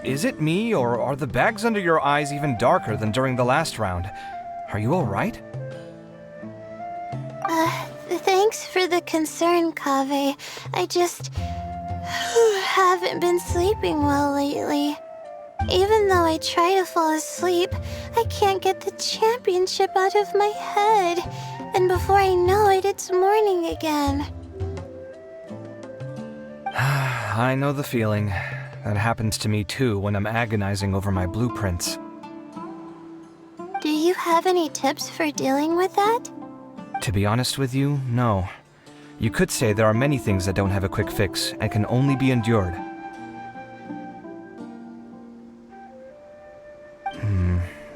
Is it me, or are the bags under your eyes even darker than during the last round? Are you alright? Thanks for the concern, Kaveh. I just haven't been sleeping well lately. Even though I try to fall asleep, I can't get the championship out of my head. And before I know it, it's morning again. I know the feeling. That happens to me too when I'm agonizing over my blueprints. Do you have any tips for dealing with that? To be honest with you, no. You could say there are many things that don't have a quick fix and can only be endured.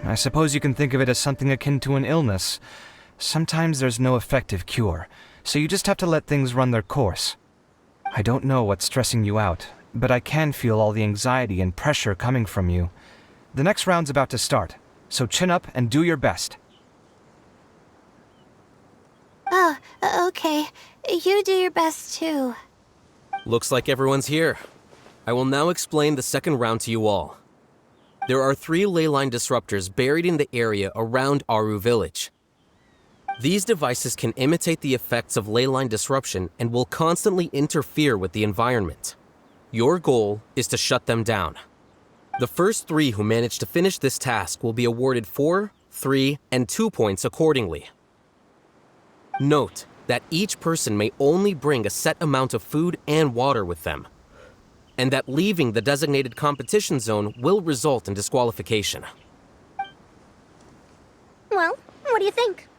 I suppose you can think of it as something akin to an illness. Sometimes there's no effective cure, so you just have to let things run their course. I don't know what's stressing you out, but I can feel all the anxiety and pressure coming from you. The next round's about to start, so chin up and do your best. Oh, okay. You do your best too. Looks like everyone's here. I will now explain the second round to you all. There are 3 ley line disruptors buried in the area around Aru Village. These devices can imitate the effects of ley line disruption and will constantly interfere with the environment. Your goal is to shut them down. The first 3 who manage to finish this task will be awarded 4, 3, and 2 points accordingly. Note that each person may only bring a set amount of food and water with them, and that leaving the designated competition zone will result in disqualification. Well, what do you think?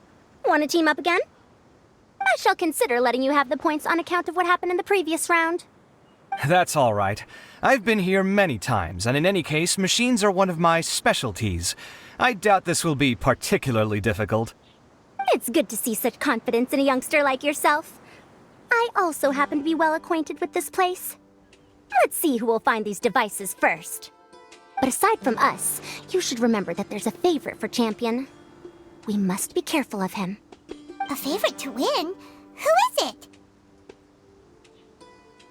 Want to team up again? I shall consider letting you have the points on account of what happened in the previous round. That's all right. I've been here many times, and in any case, machines are one of my specialties. I doubt this will be particularly difficult. It's good to see such confidence in a youngster like yourself. I also happen to be well acquainted with this place. Let's see who will find these devices first. But aside from us, you should remember that there's a favorite for Champion. We must be careful of him. A favorite to win? Who is it?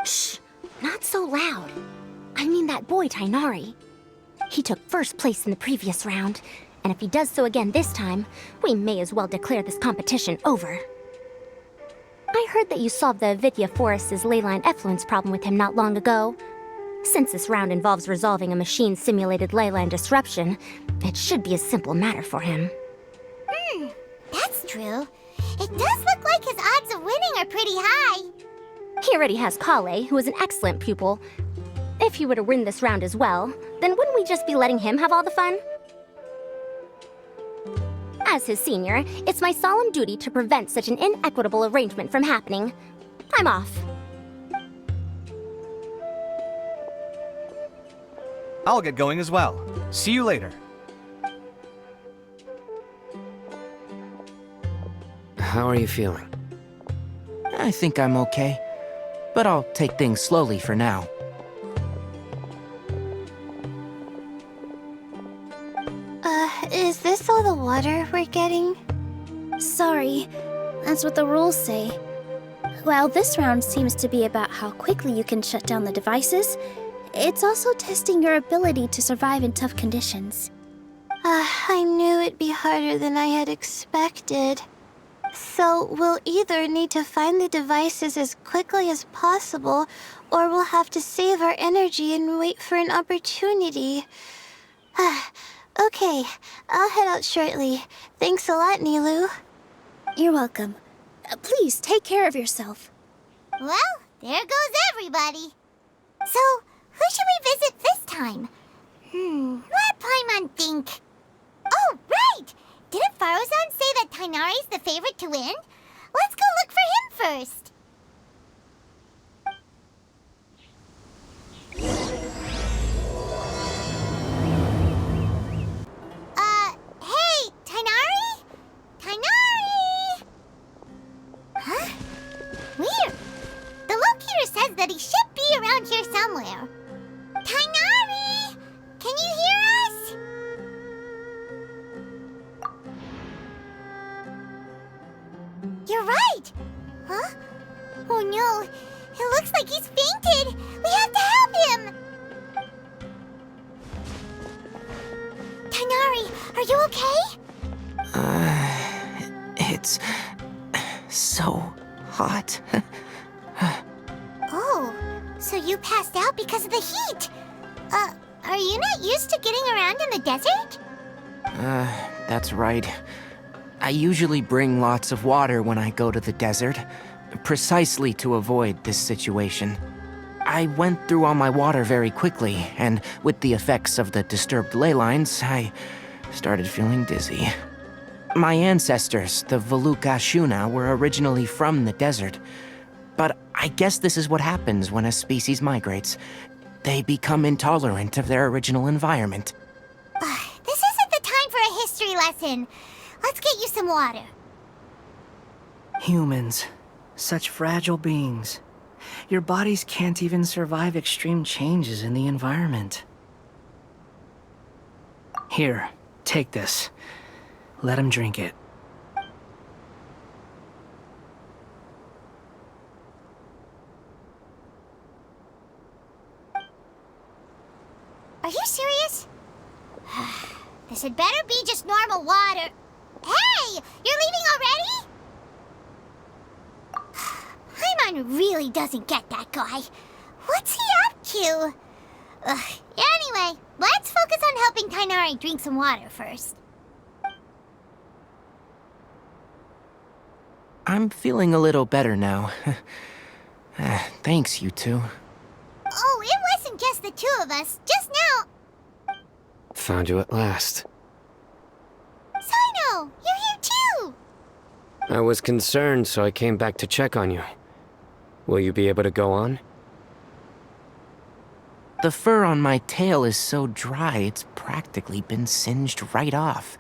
Shh! Not so loud. I mean that boy, Tainari. He took first place in the previous round, and if he does so again this time, we may as well declare this competition over. I heard that you solved the Avidya Forest's ley line effluence problem with him not long ago. Since this round involves resolving a machine-simulated ley line disruption, it should be a simple matter for him. That's true. It does look like his odds of winning are pretty high. He already has Kale, who is an excellent pupil. If he were to win this round as well, then wouldn't we just be letting him have all the fun? As his senior, it's my solemn duty to prevent such an inequitable arrangement from happening. I'm off. I'll get going as well. See you later. How are you feeling? I think I'm okay, but I'll take things slowly for now. Is this all the water we're getting? Sorry, that's what the rules say. While this round seems to be about how quickly you can shut down the devices, it's also testing your ability to survive in tough conditions. I knew it'd be harder than I had expected. So we'll either need to find the devices as quickly as possible, or we'll have to save our energy and wait for an opportunity. Okay, I'll head out shortly. Thanks a lot, Nilu. You're welcome. Please take care of yourself. Well, there goes everybody. So, who should we visit this time? Let Paimon think. Oh, right! Didn't Farozan say that Tainari's the favorite to win? Let's go look for him first. Hey, Tainari? Tainari! Huh? Weird. The locator says that he should be around here somewhere. Tainari! Can you hear us? You're right! Huh? Oh no, it looks like he's fainted! We have to help him! Tainari, are you okay? It's so hot. Oh, so you passed out because of the heat. Are you not used to getting around in the desert? That's right. I usually bring lots of water when I go to the desert, precisely to avoid this situation. I went through all my water very quickly, and with the effects of the disturbed ley lines, I started feeling dizzy. My ancestors, the Veluca Shuna, were originally from the desert. But I guess this is what happens when a species migrates. They become intolerant of their original environment. This isn't the time for a history lesson. Let's get you some water. Humans. Such fragile beings. Your bodies can't even survive extreme changes in the environment. Here, take this. Let him drink it. Are you serious? This had better be just normal water. Hey! You're leaving already? Paimon really doesn't get that guy. What's he up to? Anyway, let's focus on helping Tainari drink some water first. I'm feeling a little better now. Thanks, you two. Oh, it wasn't just the two of us. Just now. Found you at last. Sino, you're here too. I was concerned, so I came back to check on you. Will you be able to go on? The fur on my tail is so dry, it's practically been singed right off.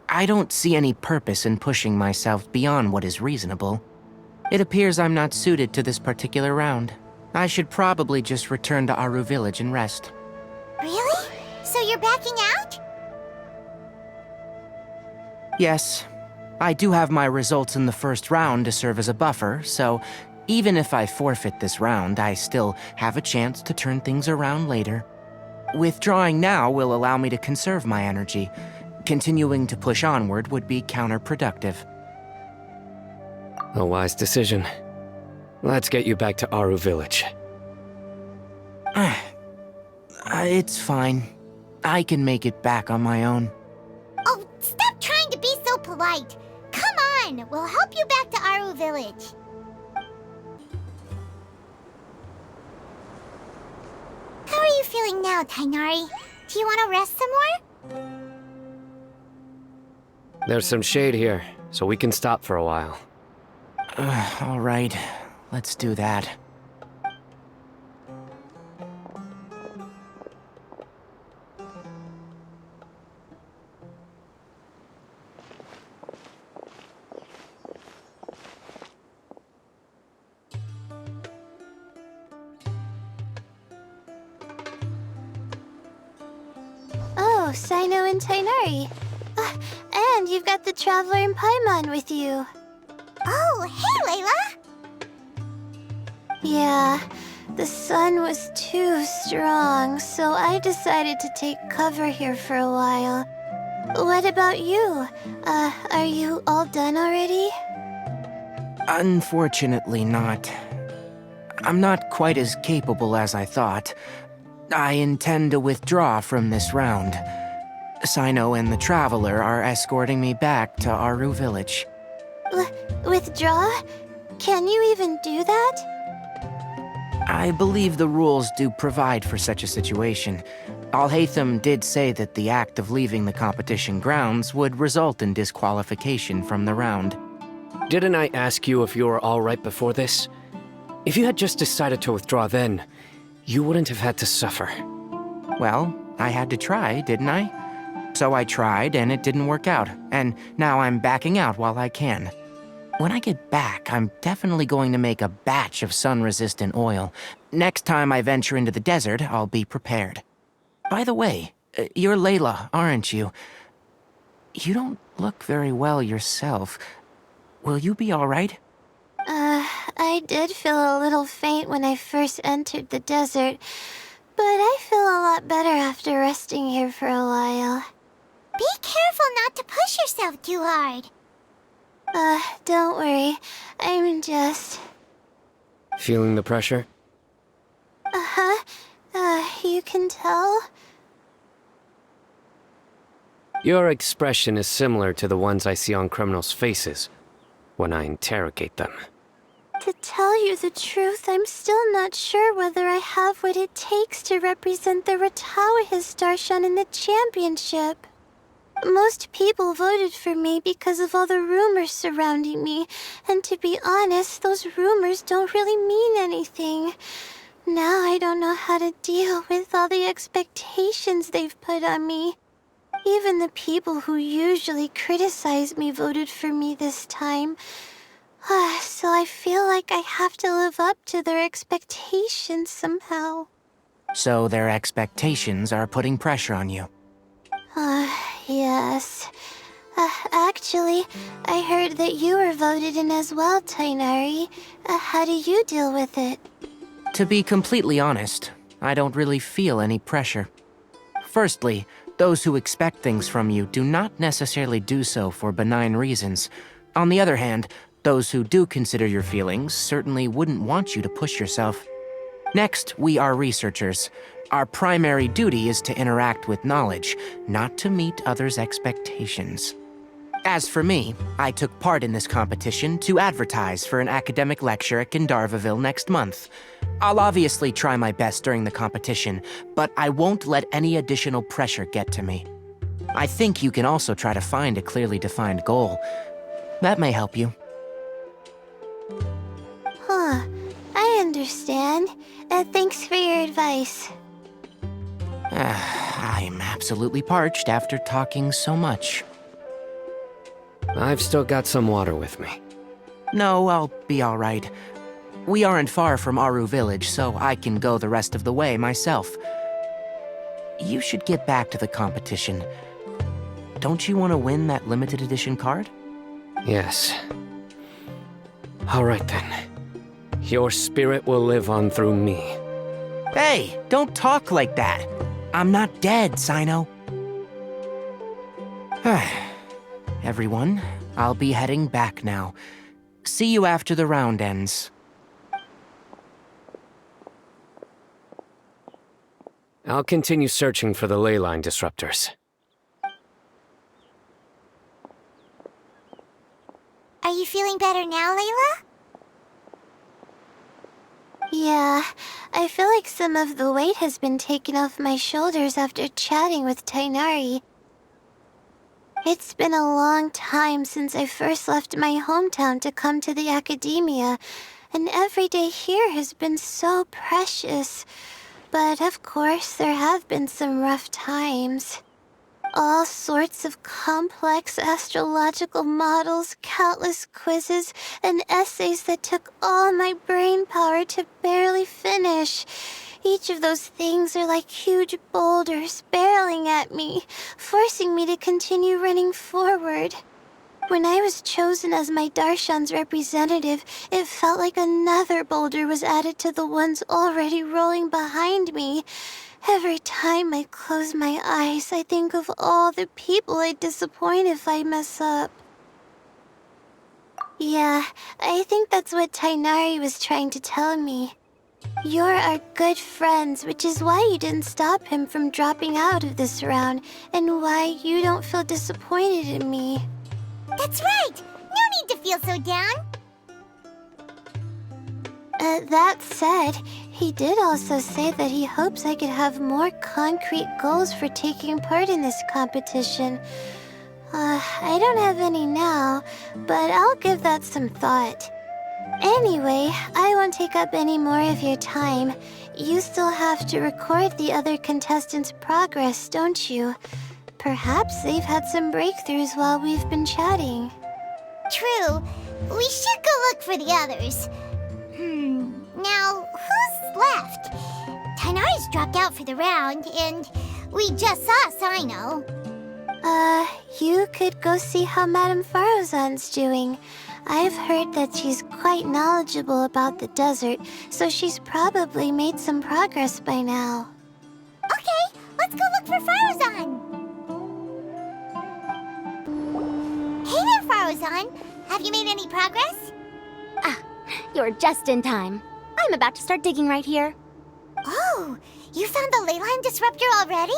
I don't see any purpose in pushing myself beyond what is reasonable. It appears I'm not suited to this particular round. I should probably just return to Aru Village and rest. Really? So you're backing out? Yes. I do have my results in the first round to serve as a buffer, so even if I forfeit this round, I still have a chance to turn things around later. Withdrawing now will allow me to conserve my energy. Continuing to push onward would be counterproductive. A wise decision. Let's get you back to Aru Village. It's fine. I can make it back on my own. Oh, stop trying to be so polite. Come on, we'll help you back to Aru Village. How are you feeling now, Tainari? Do you want to rest some more? There's some shade here, so we can stop for a while. All right. Let's do that. Oh, Sino and Tainari. And you've got the Traveler and Paimon with you. Oh, hey, Layla! Yeah, the sun was too strong, so I decided to take cover here for a while. What about you? Are you all done already? Unfortunately not. I'm not quite as capable as I thought. I intend to withdraw from this round. Sino and the Traveler are escorting me back to Aru Village. Withdraw? Can you even do that? I believe the rules do provide for such a situation. Alhaitham did say that the act of leaving the competition grounds would result in disqualification from the round. Didn't I ask you if you were all right before this? If you had just decided to withdraw then, you wouldn't have had to suffer. Well, I had to try, didn't I? So I tried, and it didn't work out, and now I'm backing out while I can. When I get back, I'm definitely going to make a batch of sun-resistant oil. Next time I venture into the desert, I'll be prepared. By the way, you're Layla, aren't you? You don't look very well yourself. Will you be all right? I did feel a little faint when I first entered the desert, but I feel a lot better after resting here for a while. Be careful not to push yourself too hard. Don't worry. I'm just... Feeling the pressure? Uh-huh. You can tell? Your expression is similar to the ones I see on criminals' faces when I interrogate them. To tell you the truth, I'm still not sure whether I have what it takes to represent the Ratawa Darshan in the championship. Most people voted for me because of all the rumors surrounding me, and to be honest, those rumors don't really mean anything. Now I don't know how to deal with all the expectations they've put on me. Even the people who usually criticize me voted for me this time. So I feel like I have to live up to their expectations somehow. So their expectations are putting pressure on you. Yes. Actually, I heard that you were voted in as well, Tighnari. How do you deal with it? To be completely honest, I don't really feel any pressure. Firstly, those who expect things from you do not necessarily do so for benign reasons. On the other hand, those who do consider your feelings certainly wouldn't want you to push yourself. Next, we are researchers. Our primary duty is to interact with knowledge, not to meet others' expectations. As for me, I took part in this competition to advertise for an academic lecture at Gandharvaville next month. I'll obviously try my best during the competition, but I won't let any additional pressure get to me. I think you can also try to find a clearly defined goal. That may help you. I understand. Thanks for your advice. I'm absolutely parched after talking so much. I've still got some water with me. No, I'll be all right. We aren't far from Aru Village, so I can go the rest of the way myself. You should get back to the competition. Don't you want to win that limited edition card? Yes. All right then. Your spirit will live on through me. Hey, don't talk like that. I'm not dead, Sino. Everyone, I'll be heading back now. See you after the round ends. I'll continue searching for the ley line disruptors. Are you feeling better now, Layla? Yeah, I feel like some of the weight has been taken off my shoulders after chatting with Tighnari. It's been a long time since I first left my hometown to come to the academia, and every day here has been so precious. But of course, there have been some rough times. All sorts of complex astrological models, countless quizzes, and essays that took all my brain power to barely finish. Each of those things are like huge boulders barreling at me, forcing me to continue running forward. When I was chosen as my Darshan's representative, it felt like another boulder was added to the ones already rolling behind me. Every time I close my eyes, I think of all the people I'd disappoint if I mess up. Yeah, I think that's what Tighnari was trying to tell me. You're our good friends, which is why you didn't stop him from dropping out of this round, and why you don't feel disappointed in me. That's right! No need to feel so down! That said, he did also say that he hopes I could have more concrete goals for taking part in this competition. I don't have any now, but I'll give that some thought. Anyway, I won't take up any more of your time. You still have to record the other contestants' progress, don't you? Perhaps they've had some breakthroughs while we've been chatting. True. We should go look for the others. Now, who's left? Tighnari's dropped out for the round, and we just saw Sino. You could go see how Madame Farozan's doing. I've heard that she's quite knowledgeable about the desert, so she's probably made some progress by now. Okay, let's go look for Farozan. there, Farozan. Have you made any progress? You're just in time. I'm about to start digging right here. Oh, you found the leyline disruptor already?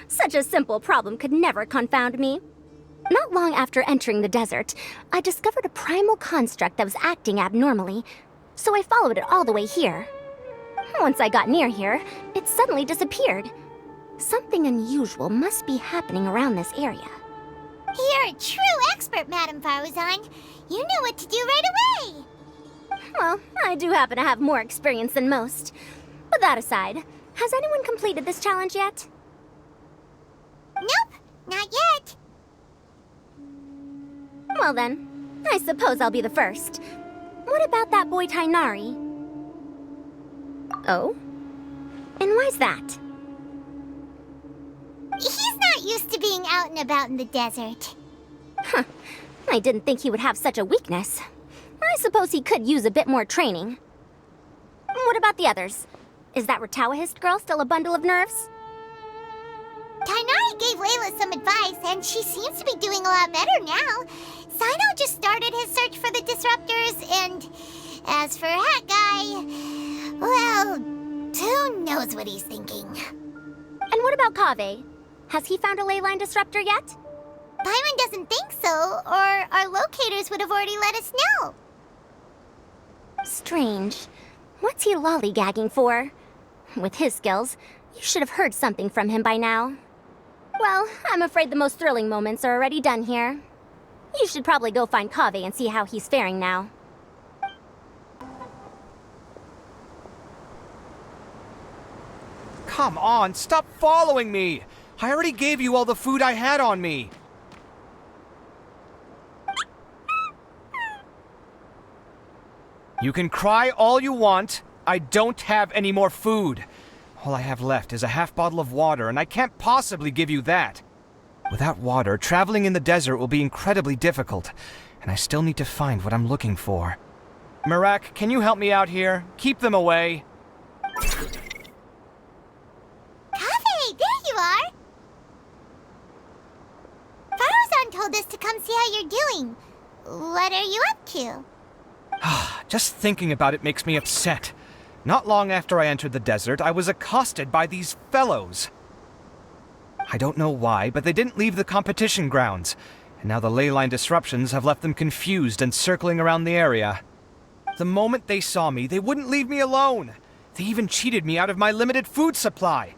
Such a simple problem could never confound me. Not long after entering the desert, I discovered a primal construct that was acting abnormally, so I followed it all the way here. Once I got near here, it suddenly disappeared. Something unusual must be happening around this area. You're a true expert, Madam Farozan. You knew what to do right away. Well, I do happen to have more experience than most. But that aside, has anyone completed this challenge yet? Nope, not yet. Well then, I suppose I'll be the first. What about that boy Tainari? Oh? And why's that? He's not used to being out and about in the desert. Huh. I didn't think he would have such a weakness. I suppose he could use a bit more training. What about the others? Is that Ratawahist girl still a bundle of nerves? Tainari gave Layla some advice, and she seems to be doing a lot better now. Sino just started his search for the disruptors, and as for Hat Guy, well, who knows what he's thinking. And what about Kaveh? Has he found a leyline disruptor yet? Paimon doesn't think so, or our locators would have already let us know. Strange. What's he lollygagging for? With his skills, you should have heard something from him by now. Well, I'm afraid the most thrilling moments are already done here. You should probably go find Kaveh and see how he's faring now. Come on, stop following me! I already gave you all the food I had on me. You can cry all you want. I don't have any more food. All I have left is a half bottle of water, and I can't possibly give you that. Without water, traveling in the desert will be incredibly difficult, and I still need to find what I'm looking for. Merak, can you help me out here? Keep them away. Kaveh, there you are! Farozan told us to come see how you're doing. What are you up to? Just thinking about it makes me upset. Not long after I entered the desert, I was accosted by these fellows. I don't know why, but they didn't leave the competition grounds, and now the leyline disruptions have left them confused and circling around the area. The moment they saw me, they wouldn't leave me alone. They even cheated me out of my limited food supply.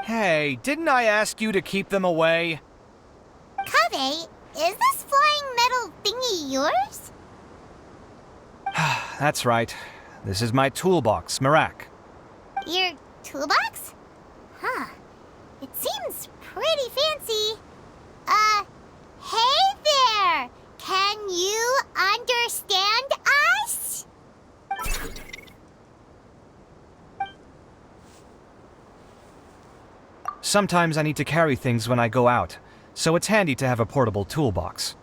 Hey, didn't I ask you to keep them away? Kaveh, is this flying metal thingy yours? That's right. This is my toolbox, Merak. Your toolbox? Huh. It seems pretty fancy. Hey there! Can you understand us? Sometimes I need to carry things when I go out, so it's handy to have a portable toolbox.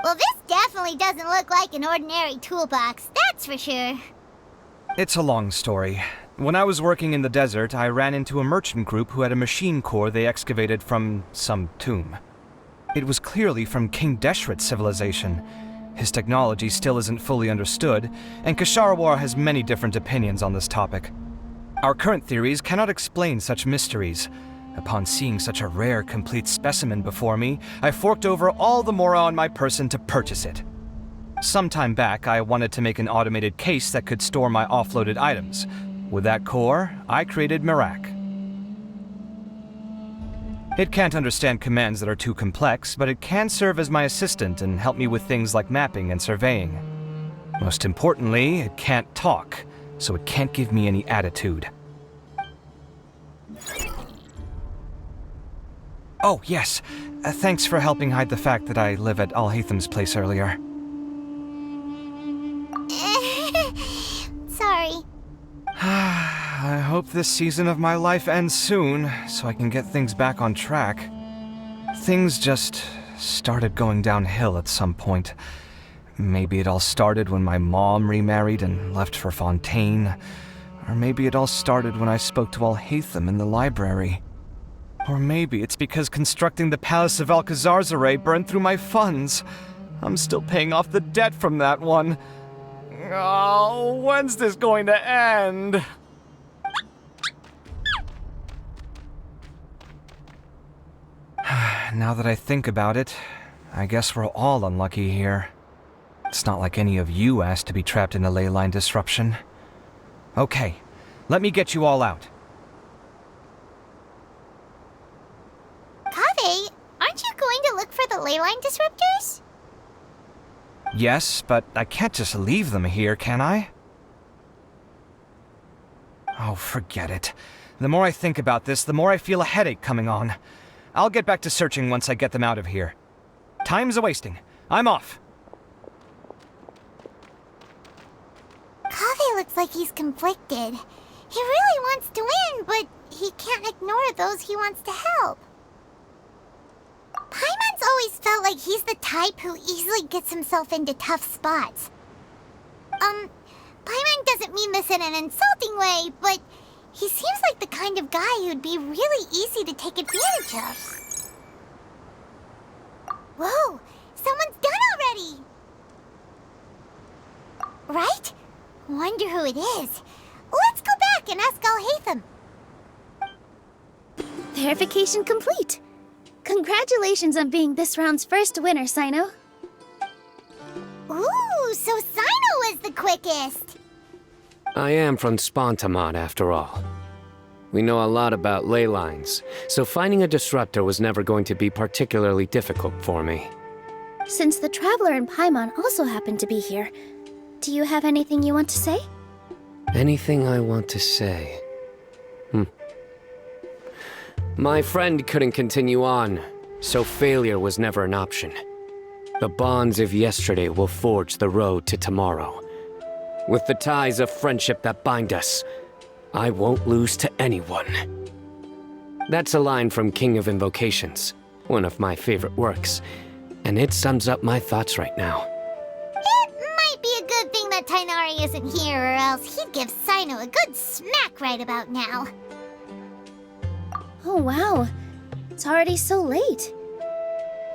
Well, this definitely doesn't look like an ordinary toolbox, that's for sure. It's a long story. When I was working in the desert, I ran into a merchant group who had a machine core they excavated from some tomb. It was clearly from King Deshret's civilization. His technology still isn't fully understood, and Kasharawar has many different opinions on this topic. Our current theories cannot explain such mysteries. Upon seeing such a rare, complete specimen before me, I forked over all the mora on my person to purchase it. Some time back, I wanted to make an automated case that could store my offloaded items. With that core, I created Merak. It can't understand commands that are too complex, but it can serve as my assistant and help me with things like mapping and surveying. Most importantly, it can't talk, so it can't give me any attitude. Oh, yes. Thanks for helping hide the fact that I live at Alhatham's place earlier. Sorry. I hope this season of my life ends soon, so I can get things back on track. Things just started going downhill at some point. Maybe it all started when my mom remarried and left for Fontaine. Or maybe it all started when I spoke to Alhaitham in the library. Or maybe it's because constructing the Palace of Alcazarzaray burned through my funds. I'm still paying off the debt from that one. Oh, when's this going to end? Now that I think about it, I guess we're all unlucky here. It's not like any of you asked to be trapped in a ley line disruption. Okay, let me get you all out. Kaveh, aren't you going to look for the ley line disruptors? Yes, but I can't just leave them here, can I? Oh, forget it. The more I think about this, the more I feel a headache coming on. I'll get back to searching once I get them out of here. Time's a-wasting. I'm off. Kaveh looks like he's conflicted. He really wants to win, but he can't ignore those he wants to help. Paimon's always felt like he's the type who easily gets himself into tough spots. Paimon doesn't mean this in an insulting way, but he seems like the kind of guy who'd be really easy to take advantage of. Whoa, someone's done already! Right? Wonder who it is. Let's go back and ask Alhaitham. Verification complete. Congratulations on being this round's first winner, Sino. Ooh, so Sino was the quickest. I am from Spontamod, after all. We know a lot about ley lines, so finding a disruptor was never going to be particularly difficult for me. Since the Traveler and Paimon also happen to be here, do you have anything you want to say? Anything I want to say? My friend couldn't continue on, so failure was never an option. The bonds of yesterday will forge the road to tomorrow. With the ties of friendship that bind us, I won't lose to anyone. That's a line from King of Invocations, one of my favorite works, and it sums up my thoughts right now. It might be a good thing that Tighnari isn't here, or else he'd give Sino a good smack right about now. Oh wow, it's already so late.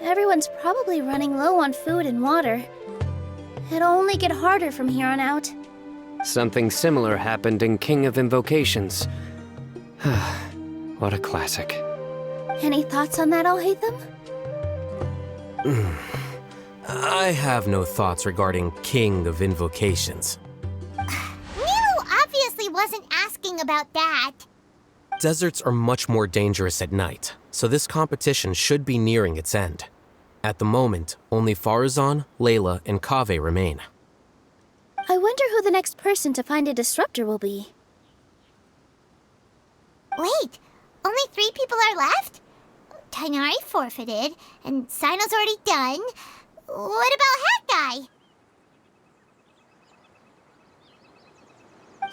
Everyone's probably running low on food and water. It'll only get harder from here on out. Something similar happened in King of Invocations. What a classic. Any thoughts on that, Alhaitham? I have no thoughts regarding King of Invocations. Milu obviously wasn't asking about that. Deserts are much more dangerous at night, so this competition should be nearing its end. At the moment, only Farazan, Layla, and Kaveh remain. I wonder who the next person to find a disruptor will be. Wait, only 3 people are left? Tighnari forfeited, and Sino's already done. What about Hat Guy?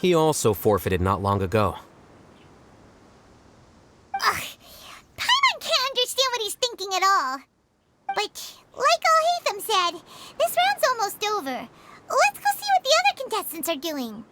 He also forfeited not long ago. Ugh, Paimon can't understand what he's thinking at all. But, like Alhaitham said, this round's almost over. Let's go see what the other contestants are doing.